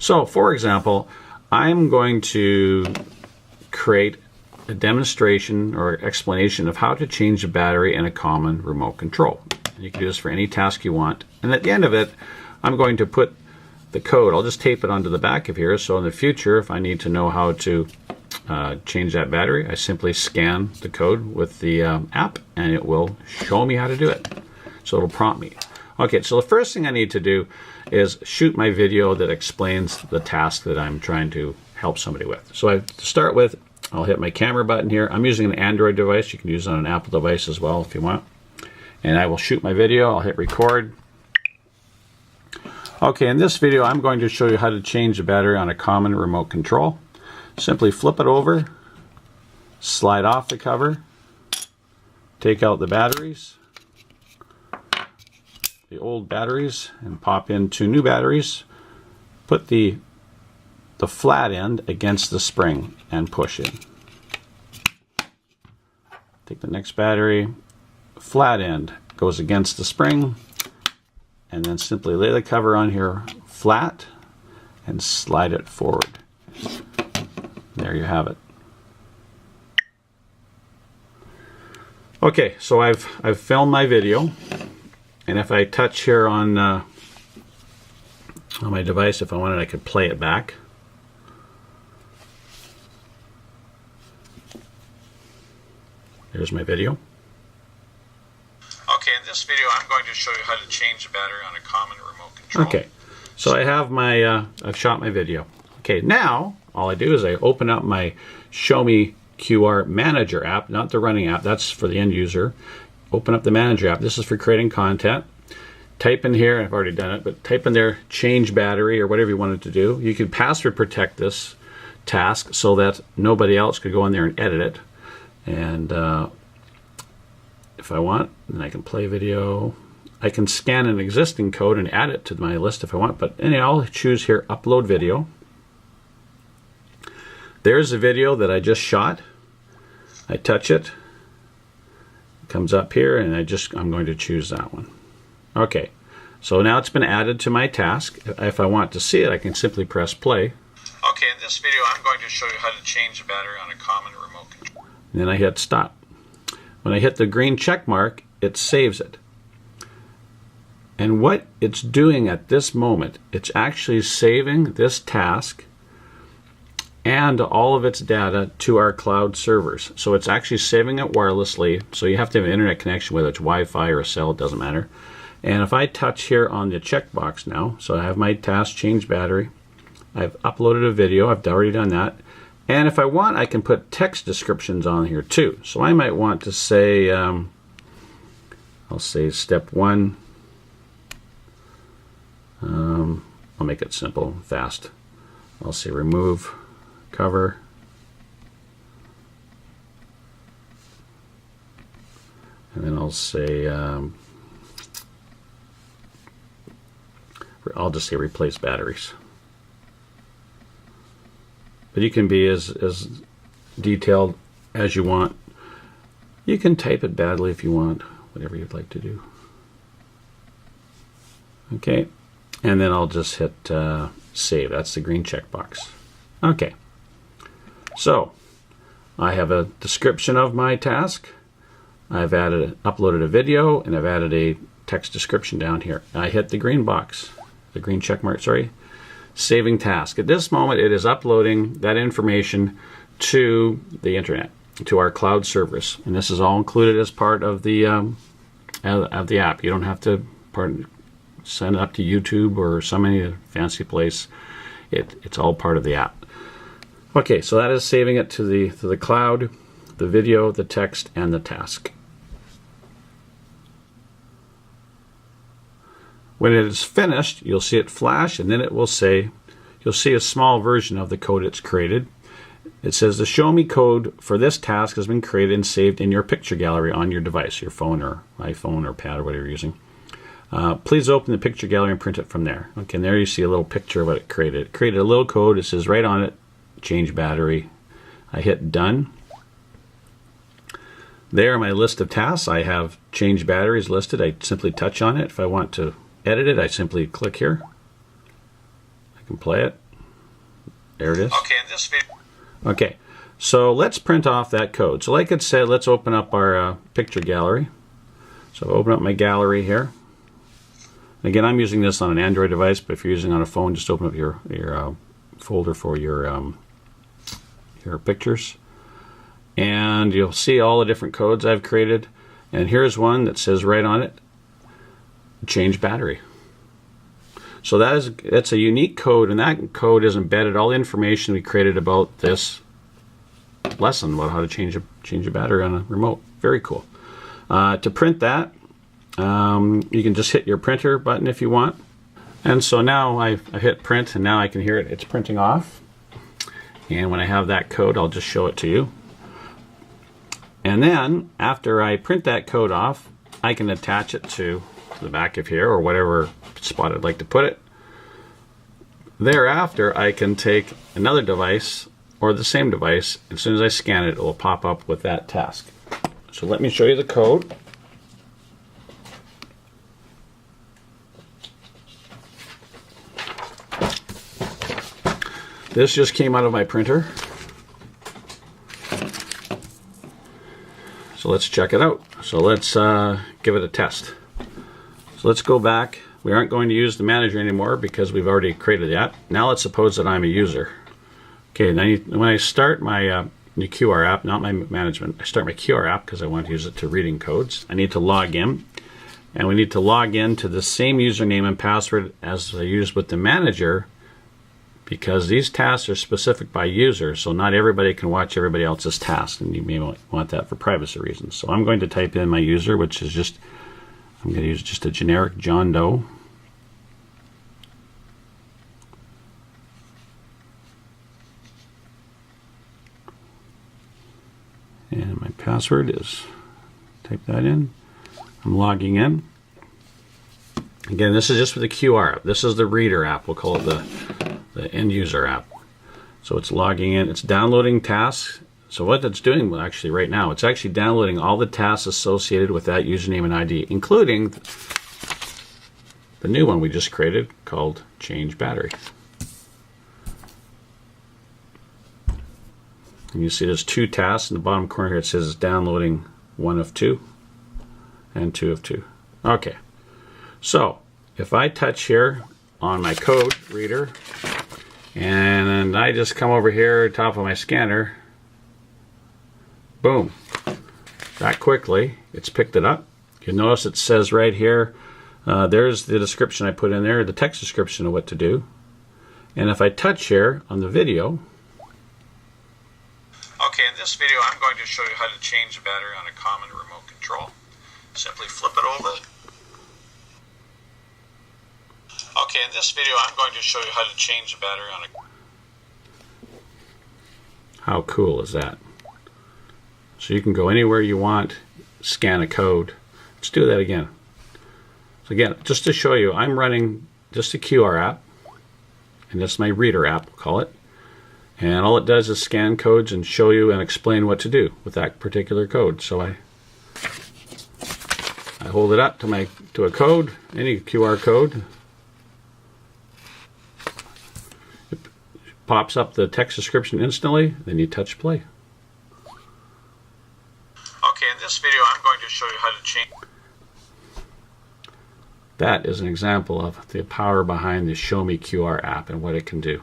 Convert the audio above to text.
So, for example, I'm going to create a demonstration or explanation of how to change the battery in a common remote control. And you can do this for any task you want. And at the end of it, I'm going to put the code. I'll just tape it onto the back of here, so in the future, if I need to know how to change that battery, I simply scan the code with the app, and it will show me how to do it. So it'll prompt me. Okay, so the first thing I need to do is shoot my video that explains the task that I'm trying to help somebody with. So to start with, I'll hit my camera button here. I'm using an Android device. You can use it on an Apple device as well if you want. And I will shoot my video. I'll hit record. Okay, in this video, I'm going to show you how to change the battery on a common remote control. Simply flip it over, slide off the cover, take out the batteries, the old batteries, and pop in 2 new batteries. Put the flat end against the spring and push in. Take the next battery, flat end goes against the spring, and then simply lay the cover on here flat and slide it forward. There you have it. Okay, so I've filmed my video, and if I touch here on my device, if I wanted, I could play it back. There's my video. Okay, in this video I'm going to show you how to change the battery on a common remote control. Okay, so I have my, I've shot my video. Okay, now all I do is I open up my ShowMeQR Manager app, not the running app, that's for the end user. Open up the Manager app. This is for creating content. Type in here, I've already done it, but type in there change battery or whatever you wanted to do. You could password protect this task so that nobody else could go in there and edit it. And if I want, then I can play video. I can scan an existing code and add it to my list if I want, but anyway, I'll choose here upload video. There's the video that I just shot. I touch it. It comes up here, and I'm going to choose that one. Okay, so now it's been added to my task. If I want to see it, I can simply press play. Okay, in this video I'm going to show you how to change the battery on a common remote control. And then I hit stop. When I hit the green check mark, it saves it. And what it's doing at this moment, it's actually saving this task and all of its data to our cloud servers. So it's actually saving it wirelessly. So you have to have an internet connection, whether it's Wi-Fi or a cell, it doesn't matter. And if I touch here on the checkbox now, so I have my task change battery. I've uploaded a video, I've already done that. And if I want, I can put text descriptions on here too. So I might want to say, I'll say step 1. I'll make it simple, fast. I'll say remove cover. And then I'll say, I'll just say replace batteries. But you can be as detailed as you want. You can type it badly if you want, whatever you'd like to do. Okay, and then I'll just hit save. That's the green checkbox. Okay, so I have a description of my task. I've uploaded a video, and I've added a text description down here. I hit the green box, the green check mark, sorry. Saving task. At this moment, it is uploading that information to the internet, to our cloud service, and this is all included as part of the app. You don't have to send it up to YouTube or some any fancy place. It's all part of the app. Okay, so that is saving it to the cloud, the video, the text, and the task. When it is finished, you'll see it flash, and then it will say, you'll see a small version of the code it's created. It says the show me code for this task has been created and saved in your picture gallery on your device, your phone or iPhone or pad or whatever you're using. Please open the picture gallery and print it from there. Okay, and there you see a little picture of what it created. It created a little code. It says right on it, change battery. I hit done. There in my list of tasks, I have change batteries listed. I simply touch on it. If I want to edit it, I simply click here. I can play it. There it is. Okay, in this video. Okay, so let's print off that code. So like it said, let's open up our picture gallery. So open up my gallery here. Again, I'm using this on an Android device, but if you're using it on a phone, just open up your folder for your pictures. And you'll see all the different codes I've created. And here's one that says right on it, change battery. So that's a unique code, and that code is embedded all the information we created about this lesson about how to change a battery on a remote. Very cool. To print that, you can just hit your printer button if you want. And so now I hit print, and now I can hear it. It's printing off. And when I have that code, I'll just show it to you. And then after I print that code off, I can attach it to the back of here or whatever spot I'd like to put it. Thereafter, I can take another device or the same device. As soon as I scan it, it will pop up with that task. So let me show you the code. This just came out of my printer. So let's check it out. So let's give it a test. So let's go back. We aren't going to use the manager anymore because we've already created that. Now let's suppose that I'm a user. Okay, now when I start my QR app, not my management, I start my QR app because I want to use it to reading codes. I need to log in, and we need to log in to the same username and password as I used with the manager, because these tasks are specific by user, so not everybody can watch everybody else's tasks, and you may want that for privacy reasons. So I'm going to type in my user, which is just, I'm going to use just a generic John Doe. And my password is, type that in. I'm logging in. Again, this is just for the QR app. This is the reader app. We'll call it the end user app. So it's logging in. It's downloading tasks. So what it's doing actually right now, it's actually downloading all the tasks associated with that username and ID, including the new one we just created called change battery. And you see there's 2 tasks in the bottom corner here. It says it's downloading 1 of 2 and 2 of 2. Okay, so if I touch here on my code reader and I just come over here top of my scanner, boom, that quickly it's picked it up. You'll notice it says right here, there's the description I put in there, the text description of what to do. And if I touch here on the video, Okay, in this video I'm going to show you how to change a battery on a common remote control. Simply flip it over. Okay, in this video I'm going to show you how to change a battery on a... How cool is that? So you can go anywhere you want, scan a code. Let's do that again. So again, just to show you, I'm running just a QR app, and that's my reader app, we'll call it. And all it does is scan codes and show you and explain what to do with that particular code. So I hold it up to a code, any QR code. It pops up the text description instantly, then you touch play. Okay, in this video I'm going to show you how to change... That is an example of the power behind the ShowMeQR app and what it can do.